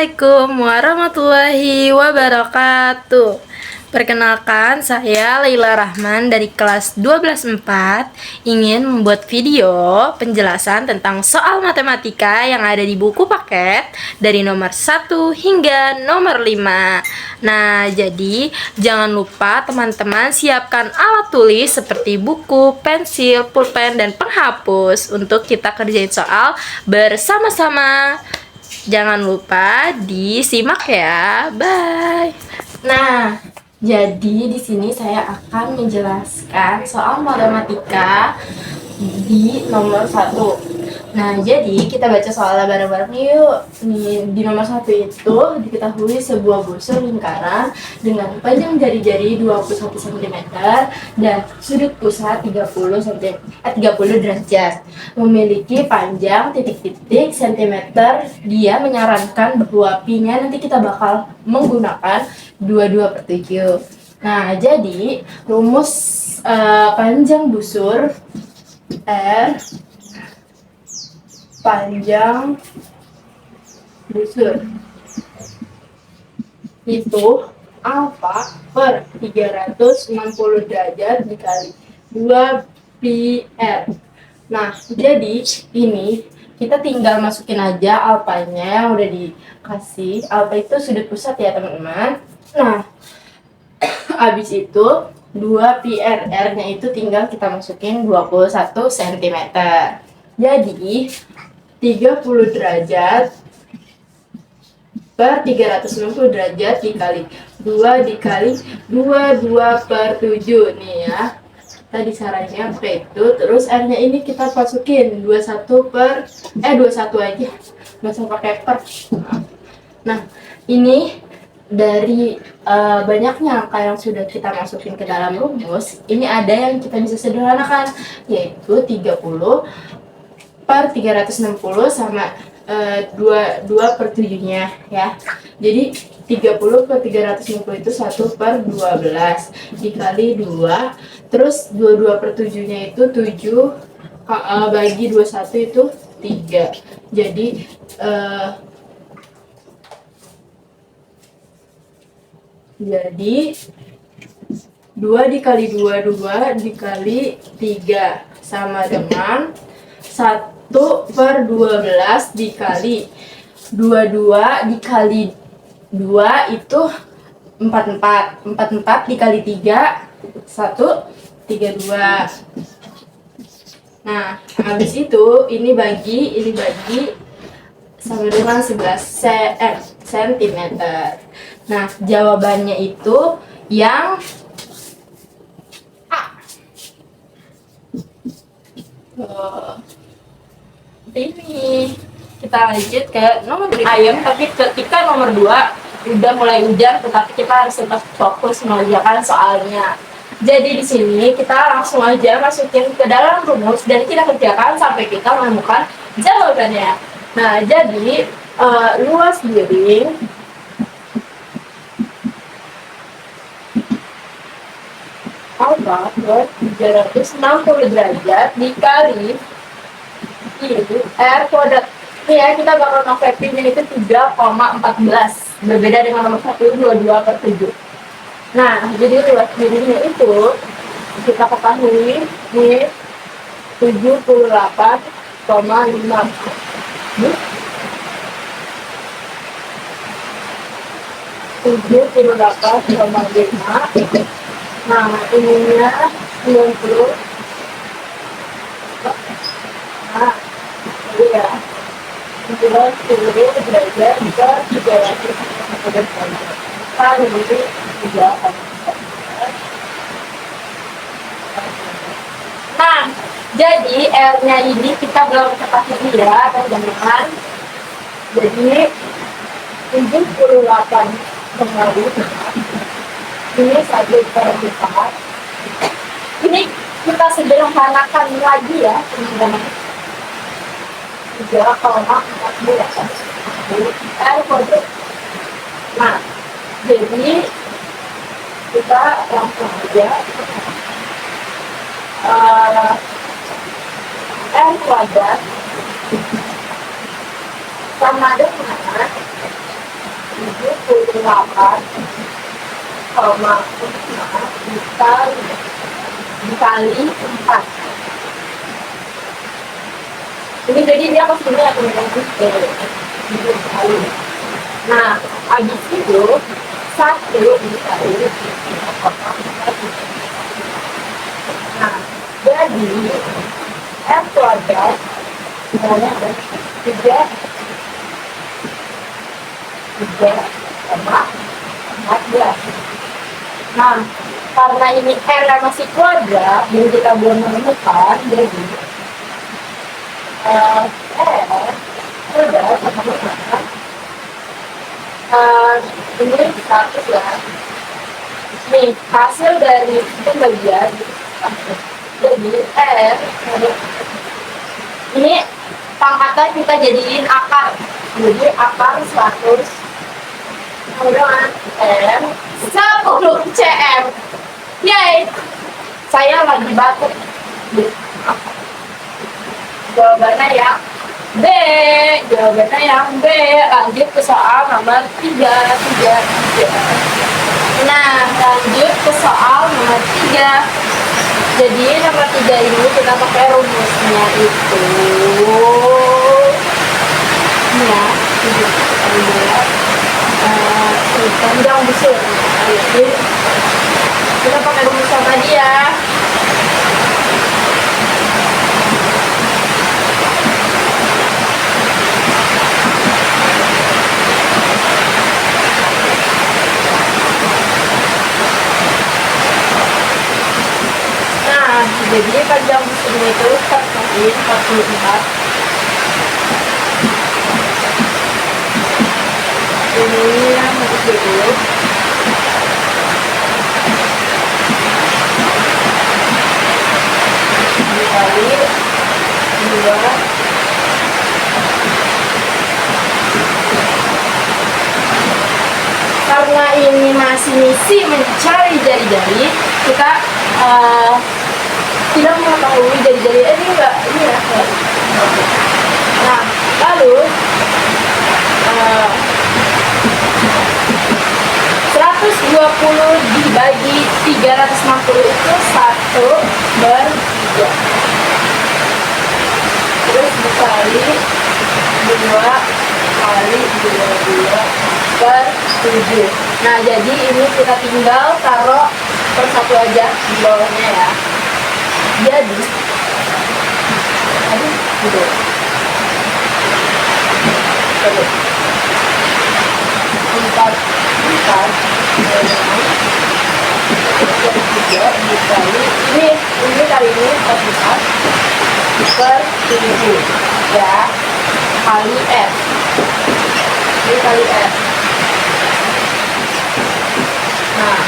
Assalamualaikum warahmatullahi wabarakatuh. Perkenalkan, saya Laila Rahman dari kelas 12/4 ingin membuat video penjelasan tentang soal matematika yang ada di buku paket dari nomor 1 hingga nomor 5. Nah, jadi jangan lupa teman-teman siapkan alat tulis seperti buku, pensil, pulpen, dan penghapus untuk kita kerjain soal bersama-sama. Jangan lupa disimak ya. Bye. Nah, jadi di sini saya akan menjelaskan soal matematika di nomor 1. Nah, jadi kita baca soalnya bareng-bareng yuk. Nih, di nomor 1 itu diketahui sebuah busur lingkaran dengan panjang jari-jari 21 cm dan sudut pusat 30 derajat. Memiliki panjang titik-titik centimeter. Dia menyarankan bahwa pi-nya nanti kita bakal menggunakan 22/7. Nah, jadi rumus panjang busur R panjang busur itu alfa per 360 derajat dikali 2 pi R. Nah, jadi ini kita tinggal masukin aja alfanya yang udah dikasih. Alfa itu sudut pusat ya teman-teman. Nah, habis itu 2 pi R, R-nya itu tinggal kita masukin 21 cm. Jadi 30 derajat per 360 derajat dikali 2 dikali 22/7 nih ya. Tadi sarannya pakai itu, terus R-nya ini kita masukin 21 aja, nggak usah pakai per. Nah, ini dari banyaknya angka yang sudah kita masukin ke dalam rumus, ini ada yang kita bisa sederhanakan, yaitu 30 per 360 sama 2/7-nya ya. Jadi 30 per 360 itu 1/12 dikali 2, terus 22/7-nya itu 7 bagi 21 itu 3. Jadi 2 dikali 2 dikali 3 sama dengan 1/12 dikali 22 dikali 2 itu 44 dikali 3 132. Nah, habis itu ini bagi sama dengan 11 cm. Nah, jawabannya itu yang A. Ini kita lanjut ke nomor ayam, tapi ketika nomor 2 udah mulai hujan, tetapi kita harus tetap fokus mengerjakan soalnya. Jadi di sini kita langsung aja masukin ke dalam rumus dan kita kerjakan sampai kita menemukan jawabannya. Nah, jadi luas piring alfa per 360 derajat dikali ini R kuadrat. Ini ya, kita bakal pakai pi-nya itu 3,14. Berbeda dengan nomor 1, 22/7. Nah, jadi luas dirinya itu kita ketahui di 78,5. 78,5. Nah, ininya 90. Nah, iya. 10 derajat ke 360 derajat. Nah, ini juga. Nah, jadi R-nya ini kita belum ketahui ya, teman-teman. Jadi 78 kembali. Ini 1/4. Ini kita sederhanakan lagi ya, teman-teman. 3,14 R kuadrat. Nah, jadi kita langsung aja R kuadrat sama dengan dikali 4. Ini jadi dia kesini aku dikali. Nah, habis itu 1 dikali. Nah, jadi F kuadrat nilainya ada 3,14. Nah, karena ini R masih kuadrat, jadi kita belum menemukan, jadi R udah sama ini 100 ya. Nih, hasil dari pembagian jadi R ini pangkatan kita jadiin akar, jadi akar 100 dengan M 10 cm. Yay, saya lagi batuk. Jawabannya yang B. Jawabannya yang B. Lanjut ke soal nomor 3. Nah, lanjut ke soal nomor 3. Jadi nomor 3 ini kita pakai rumusnya itu ya, panjang busur. Jadi kita pakai rumus apa dia? Nah, jadi panjang busurnya itu 44. Ini yang harus dulu. Dikali 2. Karena ini masih misi mencari jari-jari, kita tidak mengetahui jari-jari ini enggak, ini ya. Nah, lalu 120 dibagi 360 itu 1/3. Terus dikali 2 kali 22/7. Nah, jadi ini kita tinggal taruh per satu aja di bawahnya ya. Jadi gitu. Terus 4 dikali ini kali ini 44/7 ya, kali F. Ini kali F. Nah,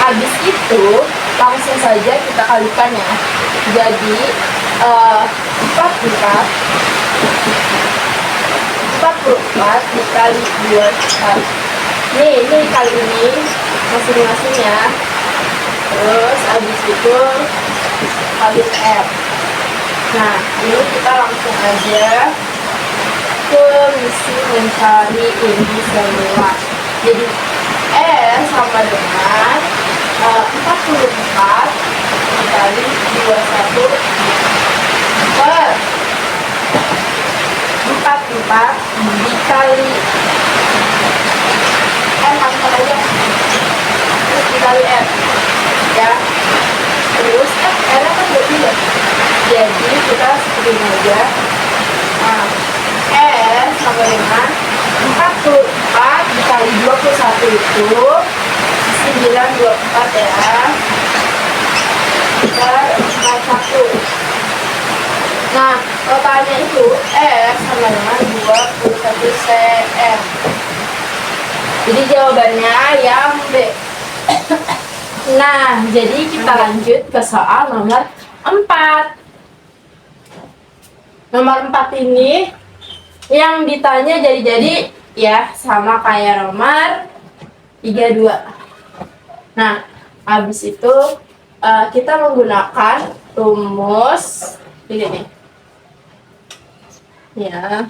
habis itu langsung saja kita kalikan ya. Jadi 44 dikali 24. Ini kali ini masing-masing ya. Terus habis itu kali R. Nah, ini kita langsung aja ke misi mencari ini semua. Jadi R sama dengan 44 dikali 21 per 44 dikali R langsung aja, terus dikali R ya, terus R kan 23, jadi kita seperti ini aja. Nah, R sama dengan 44 dikali 21 itu 924 ya, per 41. Nah, totalnya itu R sama dengan 21 cm. Jadi jawabannya yang B. Nah, jadi kita lanjut ke soal nomor 4. Nomor 4 ini yang ditanya jadi ya sama kayak nomor 32. Nah, habis itu kita menggunakan rumus ini nih. Ya.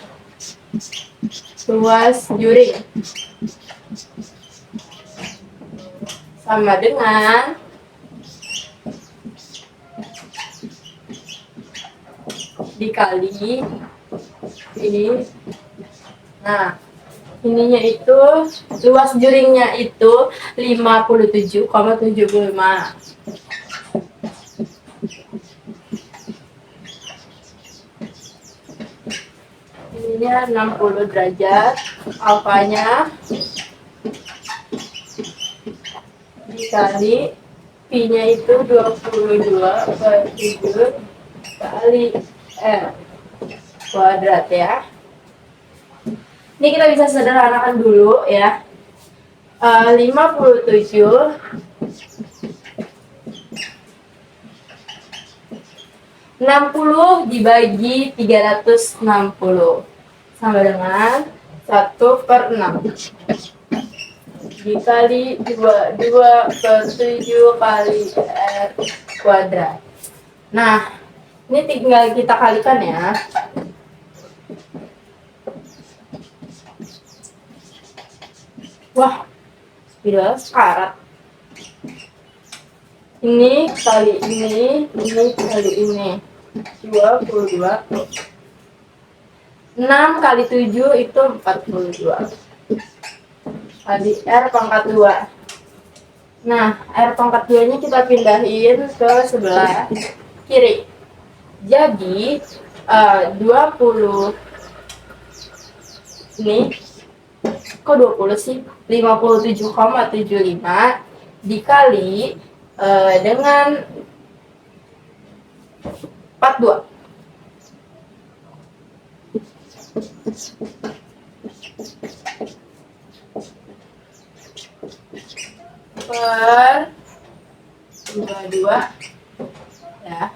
luas juring sama dengan dikali ini. Nah, ininya itu luas juringnya itu 57,75. Ininya 60 derajat, alfanya dikali pi-nya itu 22/7 kali R kuadrat ya. Ini kita bisa sederhanakan dulu ya. 57 60 dibagi 360 sama dengan 1/6 dikali 22/7 kali R kuadrat. Nah, ini tinggal kita kalikan ya. Wah, spidol sekarat. Ini kali ini kali ini. 22. 6 kali 7 itu 42. Kali R pangkat 2. Nah, R pangkat 2-nya kita pindahin ke sebelah kiri. Jadi, 20 ini kok 20 sih? 57,75 dikali dengan 42 per 22 ya.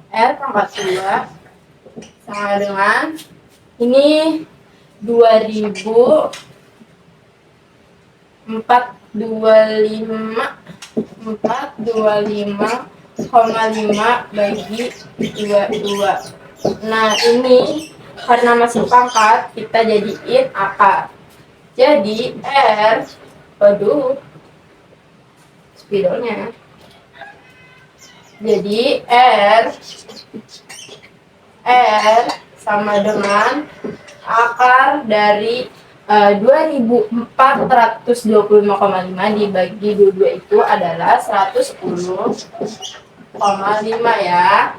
R pangkat 2 sama dengan ini 425,5 bagi 22. Nah, ini karena masih pangkat, kita jadiin akar. Jadi R, spidolnya. Jadi R sama dengan akar dari 2425,5 dibagi 22 itu adalah 110,5 ya.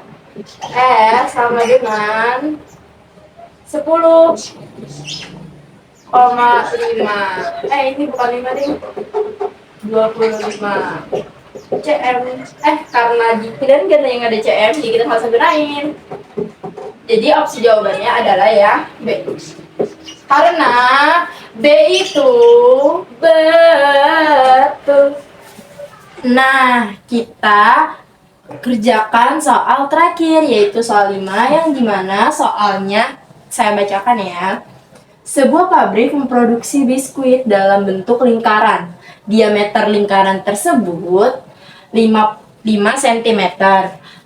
R sama dengan 10,5. Ini bukan 5 deh. 25 cm. Karena di pilihan ganda yang ada cm, jadi kita nggak usah gunain. Jadi opsi jawabannya adalah ya B. Karena B itu betul. Nah, kita kerjakan soal terakhir, yaitu soal 5, yang dimana soalnya saya bacakan ya. Sebuah pabrik memproduksi biskuit dalam bentuk lingkaran. Diameter lingkaran tersebut 5 cm.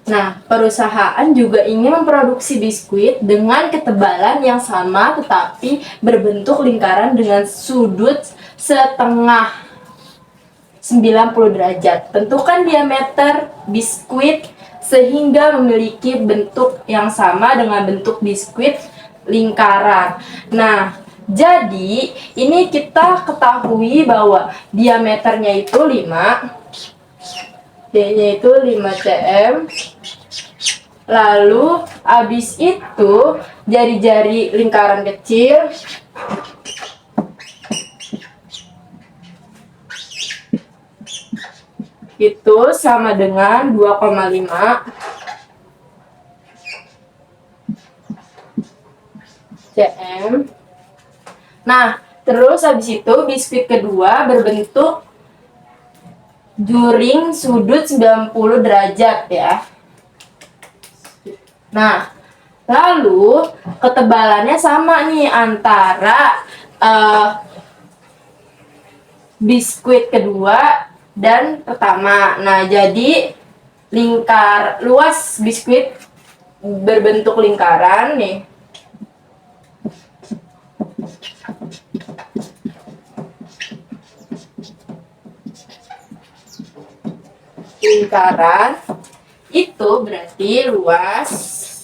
Nah, perusahaan juga ingin memproduksi biskuit dengan ketebalan yang sama tetapi berbentuk lingkaran dengan sudut setengah 90 derajat. Tentukan diameter biskuit sehingga memiliki bentuk yang sama dengan bentuk biskuit lingkaran. Nah, jadi ini kita ketahui bahwa diameternya itu 5, D-nya itu 5 cm. Lalu habis itu jari-jari lingkaran kecil itu sama dengan 2,5 cm. Nah, terus habis itu biskuit kedua berbentuk juring sudut 90 derajat ya. Nah, lalu ketebalannya sama nih antara biskuit kedua dan pertama. Nah, jadi luas biskuit berbentuk lingkaran nih lingkaran, itu berarti luas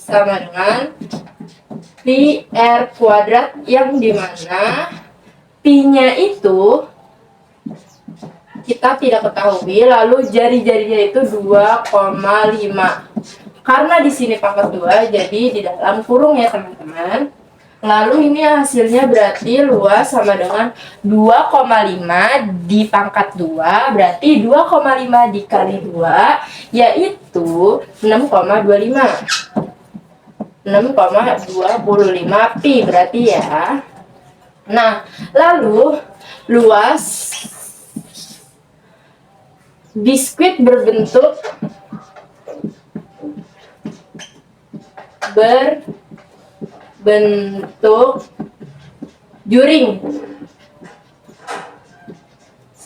sama dengan pi r kuadrat, yang dimana pi-nya itu kita tidak ketahui, lalu jari-jarinya itu 2,5. Karena di sini pangkat 2, jadi di dalam kurung ya teman-teman. Lalu ini hasilnya berarti luas sama dengan 2,5 di pangkat 2, berarti 2,5 dikali 2, yaitu 6,25. 6,25 pi berarti ya. Nah, lalu luas biskuit berbentuk juring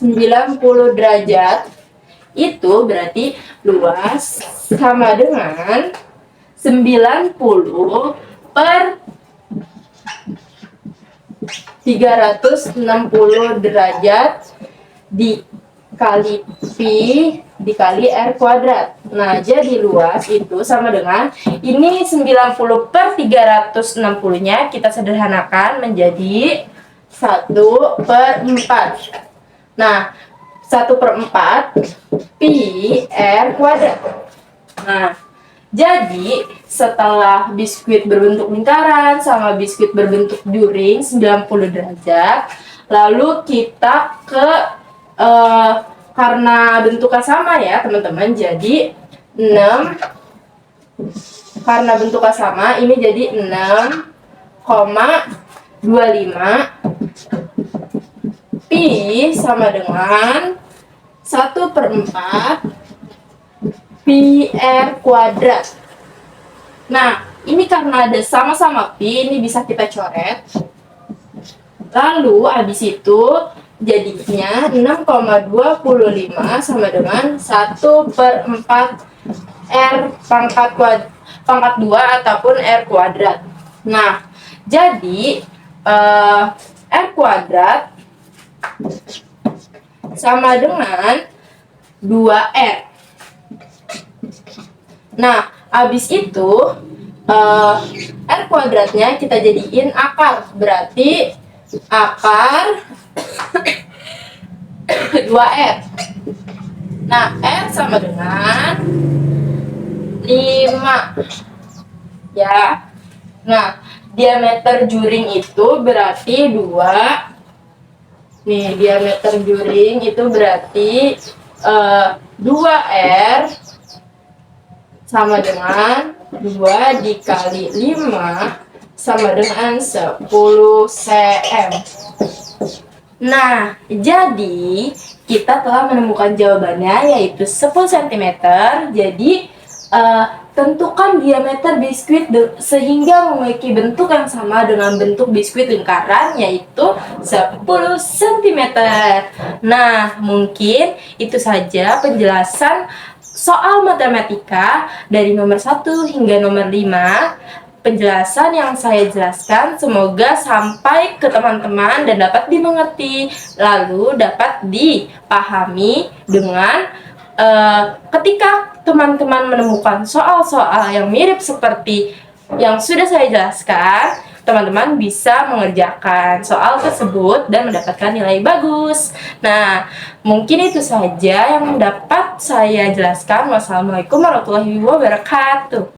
90 derajat, itu berarti luas sama dengan 90 per 360 derajat dikali pi dikali r kuadrat. Nah, jadi luas itu sama dengan ini 90 per 360-nya kita sederhanakan menjadi 1/4. Nah, 1/4 pi r kuadrat. Nah, jadi setelah biskuit berbentuk lingkaran sama biskuit berbentuk juring 90 derajat, lalu kita ke karena bentuknya sama ya teman-teman, jadi 6, karena bentuknya sama ini jadi 6,25 pi sama dengan 1/4 pi r kuadrat. Nah, ini karena ada sama-sama pi, ini bisa kita coret. Lalu habis itu jadinya 6,25 sama dengan 1/4 r pangkat 2 ataupun r kuadrat. Nah, jadi r kuadrat sama dengan 2r. Nah, habis itu r kuadratnya kita jadiin akar, berarti akar 2r. Nah, r sama dengan 5 ya. Nah, diameter juring itu berarti 2. Nih, diameter juring itu berarti 2r sama dengan 2 dikali 5 sama dengan 10 cm. Nah, jadi kita telah menemukan jawabannya, yaitu 10 cm. Jadi tentukan diameter biskuit sehingga memiliki bentuk yang sama dengan bentuk biskuit lingkaran, yaitu 10 cm. Nah, mungkin itu saja penjelasan soal matematika dari nomor 1 hingga nomor 5. Penjelasan yang saya jelaskan semoga sampai ke teman-teman dan dapat dimengerti, lalu dapat dipahami dengan ketika teman-teman menemukan soal-soal yang mirip seperti yang sudah saya jelaskan, teman-teman bisa mengerjakan soal tersebut dan mendapatkan nilai bagus. Nah, mungkin itu saja yang dapat saya jelaskan. Wassalamualaikum warahmatullahi wabarakatuh.